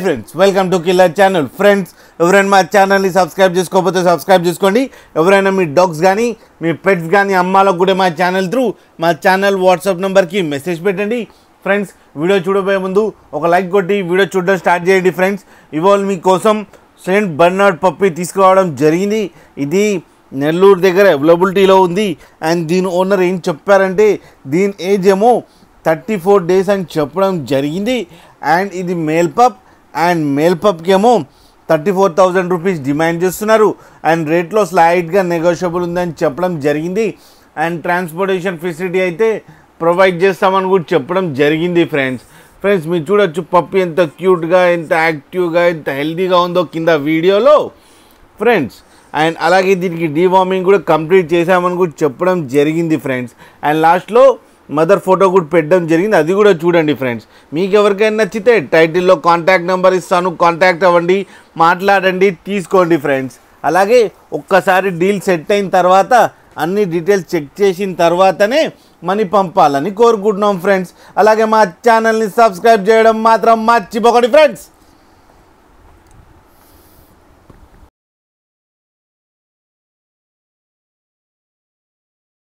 Friends welcome to killer channel. Friends ఎవరైనా మా ఛానల్ని సబ్స్క్రైబ్ చేసుకోకపోతే సబ్స్క్రైబ్ చేసుకోండి. ఎవరైనా మీ డాగ్స్ కానీ మీ పెట్స్ కానీ అమ్మాలకు కూడా మా ఛానల్ త్రూ మా ఛానల్ వాట్సాప్ నెంబర్కి మెసేజ్ పెట్టండి. ఫ్రెండ్స్ వీడియో చూడబోయే ముందు ఒక లైక్ కొట్టి వీడియో చూడడం స్టార్ట్ చేయండి. ఫ్రెండ్స్ ఇవాళ మీకోసం సెయింట్ బెర్నార్డ్ పప్పీ తీసుకురావడం జరిగింది. ఇది నెల్లూరు దగ్గర అవైలబిలిటీలో ఉంది. అండ్ దీని ఓనర్ ఏం చెప్పారంటే దీని ఏజ్ ఏమో 34 days అని చెప్పడం జరిగింది. అండ్ ఇది మేల్ పప్ అండ్ మేల్ పప్కి ఏమో 34,000 రూపీస్ డిమాండ్ చేస్తున్నారు. అండ్ రేట్లో స్లైడ్గా నెగోషియబుల్ ఉందని చెప్పడం జరిగింది. అండ్ ట్రాన్స్పోర్టేషన్ ఫెసిలిటీ అయితే ప్రొవైడ్ చేస్తామని కూడా చెప్పడం జరిగింది. ఫ్రెండ్స్ మీరు చూడొచ్చు పప్పి ఎంత క్యూట్గా, ఎంత యాక్టివ్గా, ఎంత హెల్తీగా ఉందో కింద వీడియోలో. ఫ్రెండ్స్ అండ్ అలాగే దీనికి డీవార్మింగ్ కూడా కంప్లీట్ చేసామని కూడా చెప్పడం జరిగింది. ఫ్రెండ్స్ అండ్ లాస్ట్లో మదర్ ఫోటో కూడా పెట్టడం జరిగింది, అది కూడా చూడండి. ఫ్రెండ్స్ మీకు ఎవరికైనా నచ్చితే టైటిల్లో కాంటాక్ట్ నెంబర్ ఇస్తాను, కాంటాక్ట్ అవ్వండి, మాట్లాడండి, తీసుకోండి. ఫ్రెండ్స్ అలాగే ఒక్కసారి డీల్ సెట్ అయిన తర్వాత అన్ని డీటెయిల్స్ చెక్ చేసిన తర్వాతనే మనీ పంపాలని కోరుకుంటున్నాం. ఫ్రెండ్స్ అలాగే మా ఛానల్ని సబ్స్క్రైబ్ చేయడం మాత్రం మర్చిపోకండి. ఫ్రెండ్స్